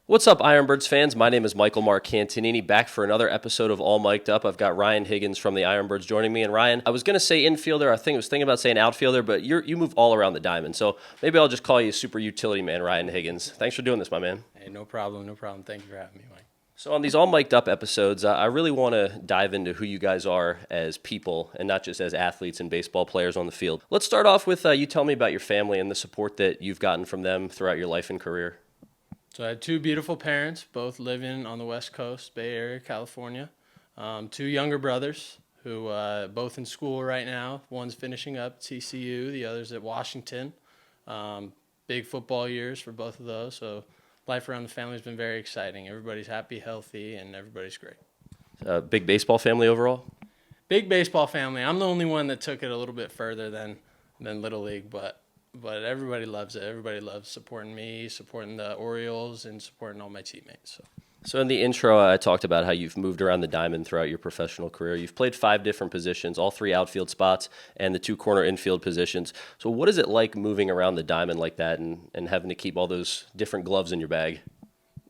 What's up, Ironbirds fans? My name is Michael Marcantonini, back for another episode of All Mic'd Up. I've got Ryan Higgins from the Ironbirds joining me. And Ryan, I was going to say infielder. I was thinking about saying outfielder, but you move all around the diamond. So maybe I'll just call you super utility man, Ryan Higgins. Thanks for doing this, my man. Hey, no problem, no problem. Thank you for having me, Mike. So on these All Mic'd Up episodes, I really want to dive into who you guys are as people and not just as athletes and baseball players on the field. Let's start off with you tell me about your family and the support that you've gotten from them throughout your life and career. So I had two beautiful parents, both living on the West Coast, Bay Area, California. Two younger brothers who both in school right now. One's finishing up TCU, the other's at Washington. Big football years for both of those. So life around the family has been very exciting. Everybody's happy, healthy, and everybody's great. Big baseball family overall? Big baseball family. I'm the only one that took it a little bit further than Little League, but everybody loves it. Everybody loves supporting me, supporting the Orioles, and supporting all my teammates. So in the intro, I talked about how you've moved around the diamond throughout your professional career. You've played 5 different positions, all 3 outfield spots and the 2 corner infield positions. So what is it like moving around the diamond like that and having to keep all those different gloves in your bag?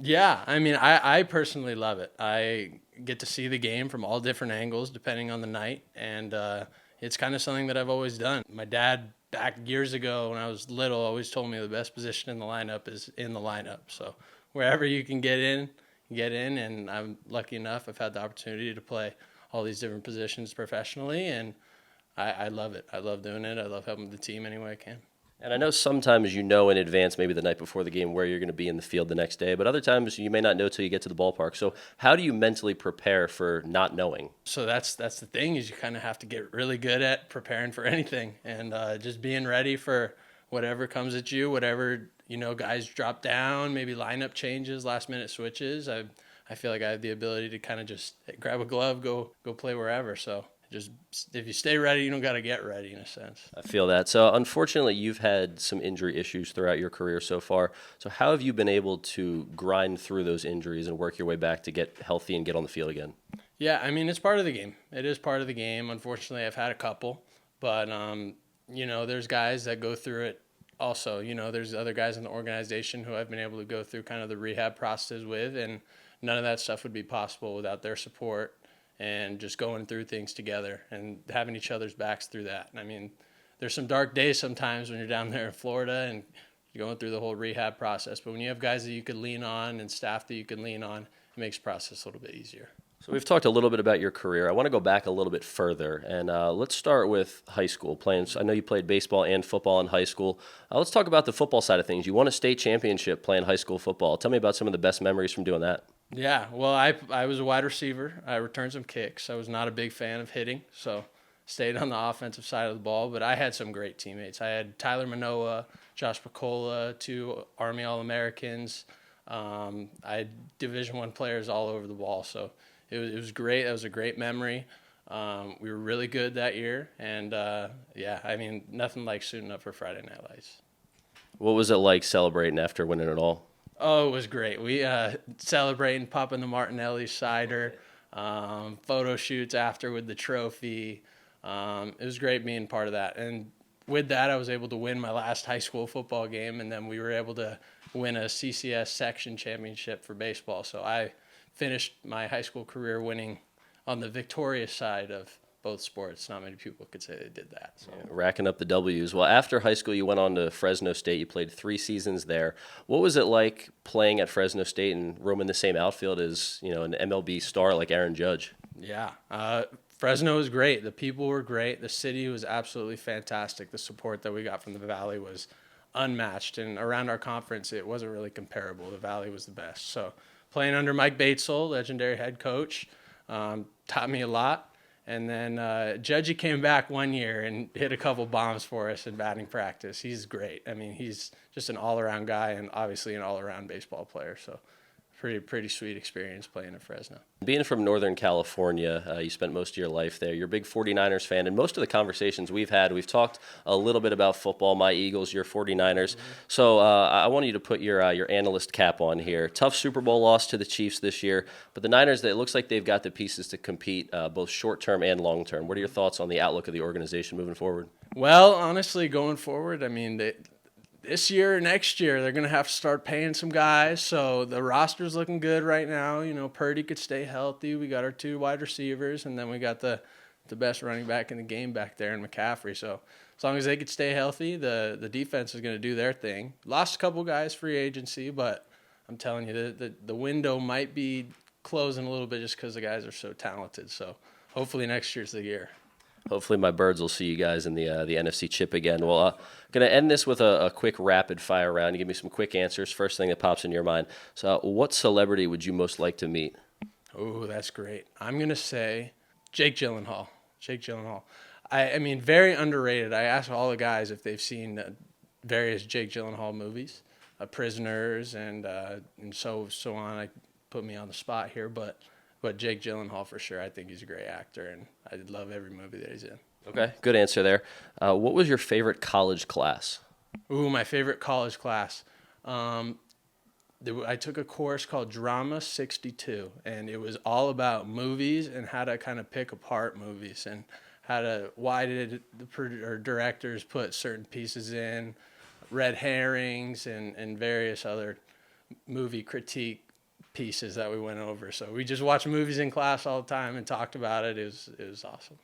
Yeah, I mean, I personally love it. I get to see the game from all different angles depending on the night, and it's kind of something that I've always done. My dad, back years ago when I was little, always told me the best position in the lineup is in the lineup. So wherever you can get in, and I'm lucky enough I've had the opportunity to play all these different positions professionally, and I love it. I love doing it. I love helping the team any way I can. And I know sometimes you know in advance, maybe the night before the game, where you're going to be in the field the next day, but other times you may not know till you get to the ballpark. So how do you mentally prepare for not knowing? So that's the thing, is you kind of have to get really good at preparing for anything, and just being ready for whatever comes at you, whatever, guys drop down, maybe lineup changes, last minute switches. I feel like I have the ability to kind of just grab a glove, go play wherever. So just if you stay ready, you don't got to get ready in a sense. I feel that. So unfortunately, you've had some injury issues throughout your career so far. So how have you been able to grind through those injuries and work your way back to get healthy and get on the field again? Yeah, I mean, it's part of the game. It is part of the game. Unfortunately, I've had a couple, but there's guys that go through it also. There's other guys in the organization who I've been able to go through kind of the rehab process with, and none of that stuff would be possible without their support and just going through things together and having each other's backs through that. I mean, there's some dark days sometimes when you're down there in Florida and you're going through the whole rehab process, but when you have guys that you could lean on and staff that you can lean on, it makes the process a little bit easier. So we've talked a little bit about your career. I want to go back a little bit further, and let's start with high school. I know you played baseball and football in high school. Let's talk about the football side of things. You won a state championship playing high school football. Tell me about some of the best memories from doing that. Yeah, well, I was a wide receiver. I returned some kicks. I was not a big fan of hitting, so stayed on the offensive side of the ball. But I had some great teammates. I had Tyler Manoa, Josh Picola, 2 Army All-Americans. I had Division I players all over the ball, so it was great. That was a great memory. We were really good that year, and I mean, nothing like suiting up for Friday Night Lights. What was it like celebrating after winning it all? Oh, it was great. We celebrating, popping the Martinelli cider, photo shoots after with the trophy. It was great being part of that. And with that, I was able to win my last high school football game, and then we were able to win a CCS section championship for baseball. So I finished my high school career winning on the victorious side of both sports. Not many people could say they did that. So. Yeah, racking up the W's. Well, after high school, you went on to Fresno State. You played 3 seasons there. What was it like playing at Fresno State and roaming the same outfield as an MLB star like Aaron Judge? Yeah, Fresno was great. The people were great. The city was absolutely fantastic. The support that we got from the Valley was unmatched. And around our conference, it wasn't really comparable. The Valley was the best. So playing under Mike Batesel, legendary head coach, taught me a lot. And then Judgy came back one year and hit a couple bombs for us in batting practice. He's great. I mean, he's just an all-around guy and obviously an all-around baseball player. So pretty sweet experience playing at Fresno. Being from Northern California, you spent most of your life there. You're a big 49ers fan, and most of the conversations we've talked a little bit about football, my Eagles, your 49ers. Mm-hmm. So I want you to put your analyst cap on here. Tough Super Bowl loss to the Chiefs this year, but the Niners, it looks like they've got the pieces to compete both short-term and long-term. What are your thoughts on the outlook of the organization moving forward? Well, honestly, going forward, I mean, this year or next year, they're going to have to start paying some guys. So the roster's looking good right now. You know, Purdy could stay healthy. We got our 2 wide receivers, and then we got the best running back in the game back there in McCaffrey. So as long as they could stay healthy, the defense is going to do their thing. Lost a couple guys free agency, but I'm telling you, the window might be closing a little bit just because the guys are so talented. So hopefully next year's the year. Hopefully my birds will see you guys in the NFC Chip again. Well, going to end this with a quick rapid fire round. You give me some quick answers. First thing that pops in your mind. So what celebrity would you most like to meet? Oh, that's great. I'm going to say Jake Gyllenhaal. Jake Gyllenhaal. I mean, very underrated. I asked all the guys if they've seen various Jake Gyllenhaal movies, Prisoners and so on. I put me on the spot here, but Jake Gyllenhaal for sure. I think he's a great actor, and I love every movie that he's in. Okay, good answer there. What was your favorite college class? Ooh, my favorite college class. I took a course called Drama 62, and it was all about movies and how to kind of pick apart movies and why did the directors put certain pieces in, red herrings, and various other movie critique pieces that we went over. So we just watched movies in class all the time and talked about it. It was awesome.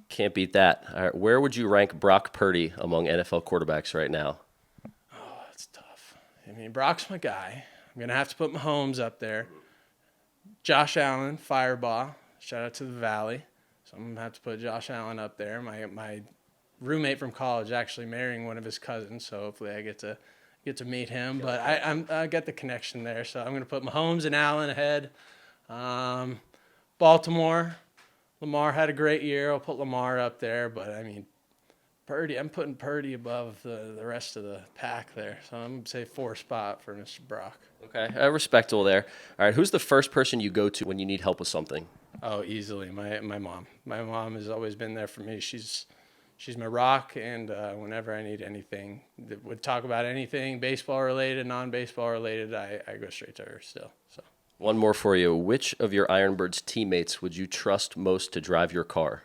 Can't beat that. All right, where would you rank Brock Purdy among NFL quarterbacks right now? Oh, that's tough. I mean, Brock's my guy. I'm going to have to put Mahomes up there. Josh Allen, Fireball. Shout out to the Valley. So I'm going to have to put Josh Allen up there. My roommate from college actually marrying one of his cousins, so hopefully I get to meet him. But I get the connection there, so I'm going to put Mahomes and Allen ahead. Baltimore, Lamar had a great year. I'll put Lamar up there, but I mean, Purdy, I'm putting Purdy above the rest of the pack there. So I'm going to say 4th spot for Mr. Brock. Okay, respectable there. All right, who's the first person you go to when you need help with something? Oh, easily, my mom. My mom has always been there for me. She's my rock, and whenever I need anything, that would talk about anything baseball related, non-baseball related, I go straight to her still. So One more for you. Which of your Ironbirds teammates would you trust most to drive your car?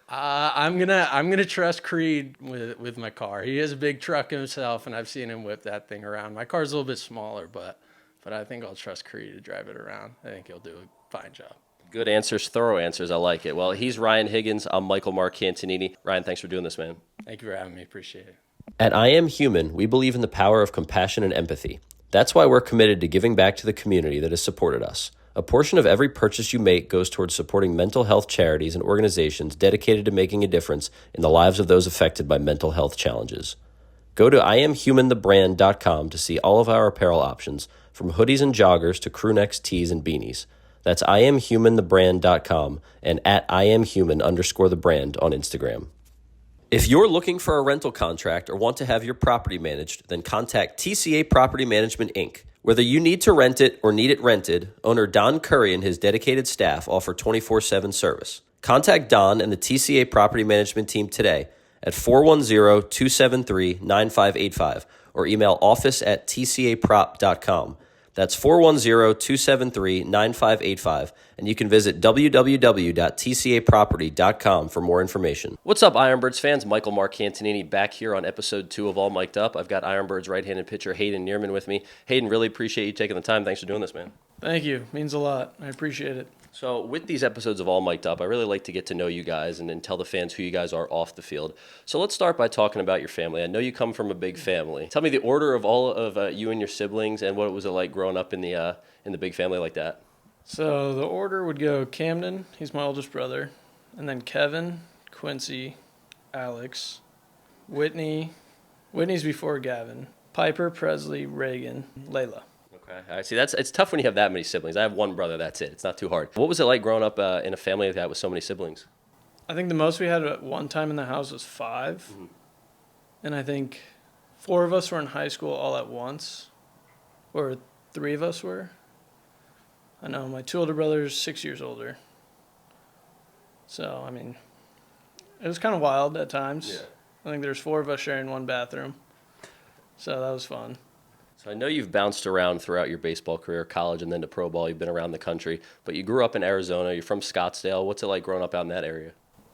I'm gonna trust Creed with my car. He has a big truck himself, and I've seen him whip that thing around. My car's a little bit smaller, but I think I'll trust Creed to drive it around. I think he'll do a fine job. Good answers, thorough answers. I like it. Well, he's Ryan Higgins. I'm Michael Marcantonini. Ryan, thanks for doing this, man. Thank you for having me. Appreciate it. At I Am Human, we believe in the power of compassion and empathy. That's why we're committed to giving back to the community that has supported us. A portion of every purchase you make goes towards supporting mental health charities and organizations dedicated to making a difference in the lives of those affected by mental health challenges. Go to IamHumanTheBrand.com to see all of our apparel options, from hoodies and joggers to crewnecks, tees, and beanies. That's IamHumanTheBrand.com and at IamHuman_the brand on Instagram. If you're looking for a rental contract or want to have your property managed, then contact TCA Property Management, Inc. Whether you need to rent it or need it rented, owner Don Curry and his dedicated staff offer 24/7 service. Contact Don and the TCA Property Management team today at 410-273-9585 or email office@tcaprop.com. That's 410-273-9585, and you can visit www.tcaproperty.com for more information. What's up, Ironbirds fans? Michael Marcantonini back here on episode 2 of All Mic'd Up. I've got Ironbirds right-handed pitcher Hayden Nierman with me. Hayden, really appreciate you taking the time. Thanks for doing this, man. Thank you. Means a lot. I appreciate it. So with these episodes of All Mic'd Up, I really like to get to know you guys and tell the fans who you guys are off the field. So let's start by talking about your family. I know you come from a big family. Tell me the order of all of you and your siblings, and what was it like growing up in the big family like that? So the order would go Camden, he's my oldest brother, and then Kevin, Quincy, Alex, Whitney, Whitney's before Gavin, Piper, Presley, Reagan, Layla. Okay, I see. It's tough when you have that many siblings. I have one brother. That's it. It's not too hard. What was it like growing up in a family like that with so many siblings? I think the most we had at one time in the house was 5, and I think 4 of us were in high school all at once, or 3 of us were. I know my 2 older brothers, 6 years older. So, I mean, it was kind of wild at times. Yeah. I think there's 4 of us sharing one bathroom. So that was fun. So I know you've bounced around throughout your baseball career, college, and then to pro ball. You've been around the country, but you grew up in Arizona. You're from Scottsdale. What's it like growing up out in that area?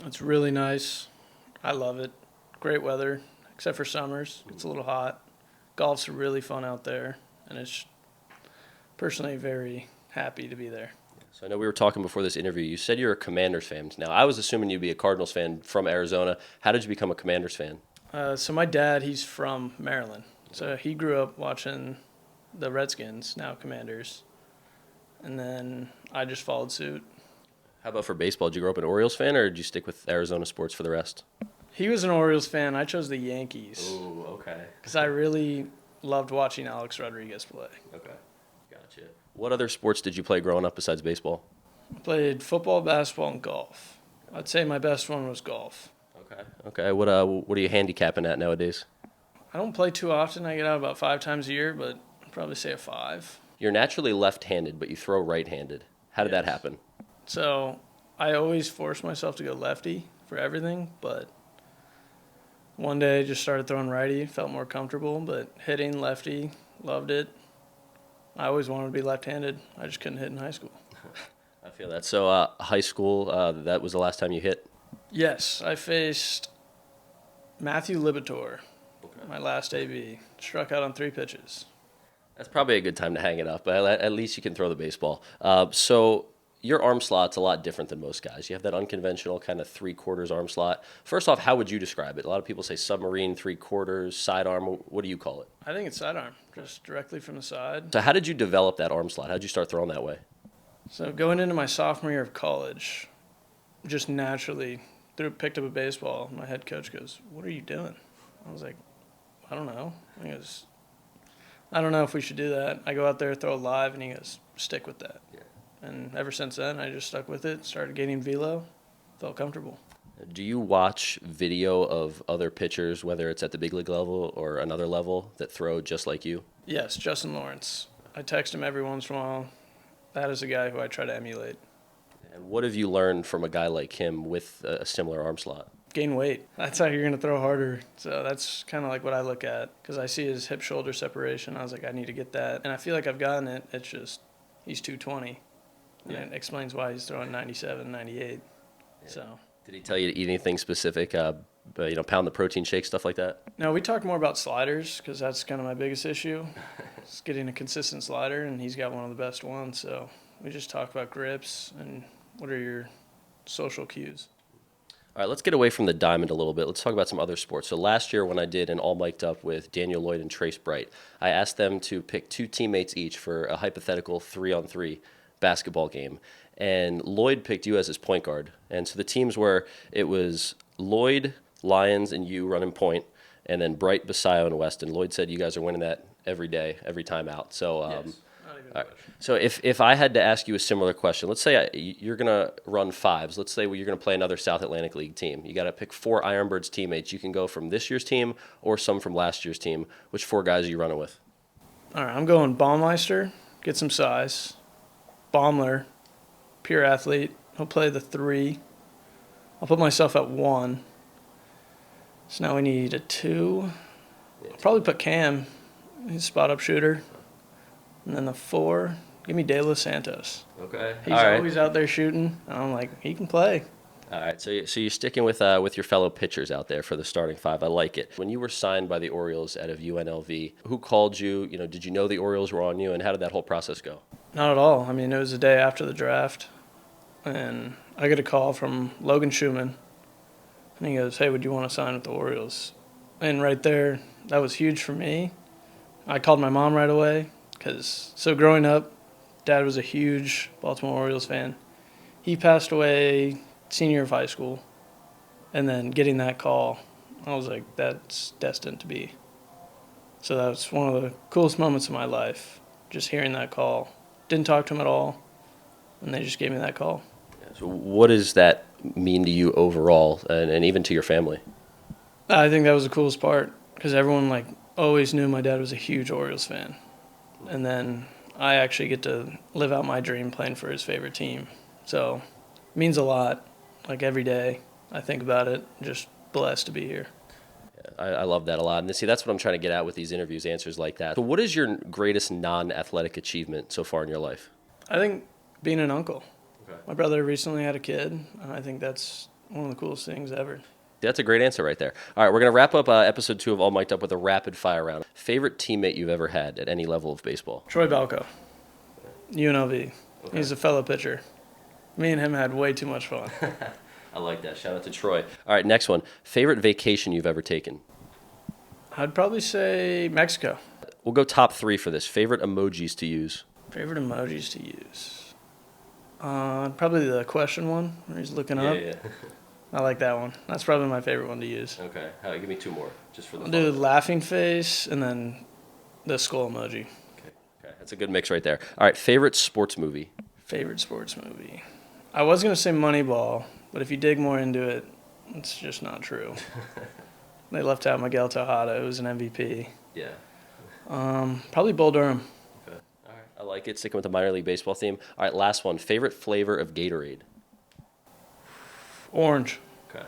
It's really nice. I love it. Great weather. except for summers. It's a little hot. Golf's really fun out there, and it's personally very happy to be there. So I know we were talking before this interview. You said you're a Commanders fan. Now, I was assuming you'd be a Cardinals fan from Arizona. How did you become a Commanders fan? So my dad, he's from Maryland. So he grew up watching the Redskins, now Commanders. And then I just followed suit. How about for baseball? Did you grow up an Orioles fan, or did you stick with Arizona sports for the rest? He was an Orioles fan. I chose the Yankees. Ooh, okay. Because I really loved watching Alex Rodriguez play. Okay. Gotcha. What other sports did you play growing up besides baseball? I played football, basketball, and golf. I'd say my best one was golf. Okay. What are you handicapping at nowadays? I don't play too often. I get out about 5 times a year, but I'd probably say a 5. You're naturally left-handed, but you throw right-handed. How did that happen? So I always forced myself to go lefty for everything, but one day I just started throwing righty, felt more comfortable, but hitting lefty, loved it. I always wanted to be left-handed. I just couldn't hit in high school. I feel that. So high school, that was the last time you hit? Yes, I faced Matthew Libator, my last AB. Struck out on 3 pitches. That's probably a good time to hang it up. But at least you can throw the baseball. So your arm slot's a lot different than most guys. You have that unconventional kind of 3/4 arm slot. First off, how would you describe it? A lot of people say submarine, 3/4, sidearm. What do you call it? I think it's sidearm, just directly from the side. So how did you develop that arm slot? How did you start throwing that way? So going into my sophomore year of college, just naturally picked up a baseball. My head coach goes, "What are you doing?" I was like, "I don't know." He goes, "I don't know if we should do that." I go out there, throw it live, and he goes, "Stick with that." Yeah. And ever since then, I just stuck with it, started gaining velo, felt comfortable. Do you watch video of other pitchers, whether it's at the big league level or another level, that throw just like you? Yes, Justin Lawrence. I text him every once in a while. That is a guy who I try to emulate. And what have you learned from a guy like him with a similar arm slot? Gain weight. That's how you're going to throw harder. So that's kind of like what I look at, because I see his hip-shoulder separation. I was like, I need to get that. And I feel like I've gotten it. It's just he's 220. And it explains why he's throwing 97, 98. Yeah. So. Did he tell you to eat anything specific, pound the protein shake, stuff like that? No, we talk more about sliders because that's kind of my biggest issue. It's getting a consistent slider, and he's got one of the best ones. So we just talk about grips and what are your social cues. All right, let's get away from the diamond a little bit. Let's talk about some other sports. So last year when I did an All Mic'd Up with Daniel Lloyd and Trace Bright, I asked them to pick 2 teammates each for a hypothetical 3-on-3 basketball game. And Lloyd picked you as his point guard. And so the teams were, it was Lloyd, Lyons, and you running point, and then Bright, Basayo, and Weston. Lloyd said you guys are winning that every day, every time out. So, Yes. all right. So if I had to ask you a similar question, let's say you're going to run 5s. Let's say you're going to play another South Atlantic League team. You got to pick 4 Ironbirds teammates. You can go from this year's team or some from last year's team. Which 4 guys are you running with? All right, I'm going Baumeister, get some size. Baumler, pure athlete. He'll play the 3. I'll put myself at 1. So now we need a 2. I'll probably put Cam. He's a spot-up shooter. And then the 4, give me De Los Santos. Okay. He's always out there shooting. And I'm like, he can play. All right, so you're sticking with your fellow pitchers out there for the starting 5. I like it. When you were signed by the Orioles out of UNLV, who called you? Did you know the Orioles were on you, and how did that whole process go? Not at all. I mean, it was the day after the draft, and I get a call from Logan Schumann, and he goes, "Hey, would you want to sign with the Orioles?" And right there, that was huge for me. I called my mom right away, so growing up, Dad was a huge Baltimore Orioles fan. He passed away senior year of high school, and then getting that call, I was like, that's destined to be. So that was one of the coolest moments of my life, just hearing that call. Didn't talk to him at all, and they just gave me that call. So what does that mean to you overall, and even to your family? I think that was the coolest part, because everyone always knew my dad was a huge Orioles fan. And then I actually get to live out my dream playing for his favorite team. So it means a lot. Every day I think about it, just blessed to be here. I love that a lot. And see, that's what I'm trying to get at with these interviews, answers like that. So what is your greatest non-athletic achievement so far in your life? I think being an uncle. Okay. My brother recently had a kid, and I think that's one of the coolest things ever. That's a great answer right there. All right, we're going to wrap up episode 2 of All Mic'd Up with a rapid fire round. Favorite teammate you've ever had at any level of baseball? Troy Balco, UNLV. Okay. He's a fellow pitcher. Me and him had way too much fun. I like that. Shout out to Troy. All right, next one. Favorite vacation you've ever taken? I'd probably say Mexico. We'll go top 3 for this. Favorite emojis to use? Favorite emojis to use? Probably the question one where he's looking up. Yeah. I like that one. That's probably my favorite one to use. Okay. All right, give me 2 more, just for the I'll fun. do laughing face and then the skull emoji. Okay. That's a good mix right there. All right, favorite sports movie? Favorite sports movie? I was going to say Moneyball, but if you dig more into it, it's just not true. They left out Miguel Tejada, who's an MVP. Yeah. Probably Bull Durham. Okay. All right. I like it. Sticking with the minor league baseball theme. All right, last one. Favorite flavor of Gatorade? Orange. Okay.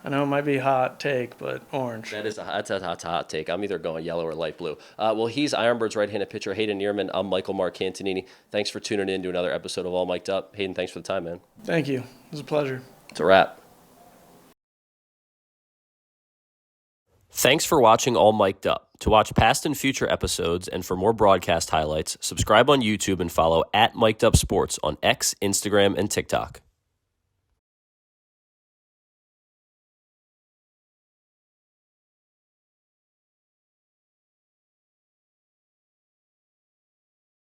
I know it might be a hot take, but orange. That's a hot take. I'm either going yellow or light blue. Well, he's Ironbird's right-handed pitcher, Hayden Nierman. I'm Michael Marcantonini. Thanks for tuning in to another episode of All Mic'd Up. Hayden, thanks for the time, man. Thank you. It was a pleasure. It's a wrap. Thanks for watching All Mic'd Up. To watch past and future episodes and for more broadcast highlights, subscribe on YouTube and follow @Mic'dUpSports on X, Instagram, and TikTok.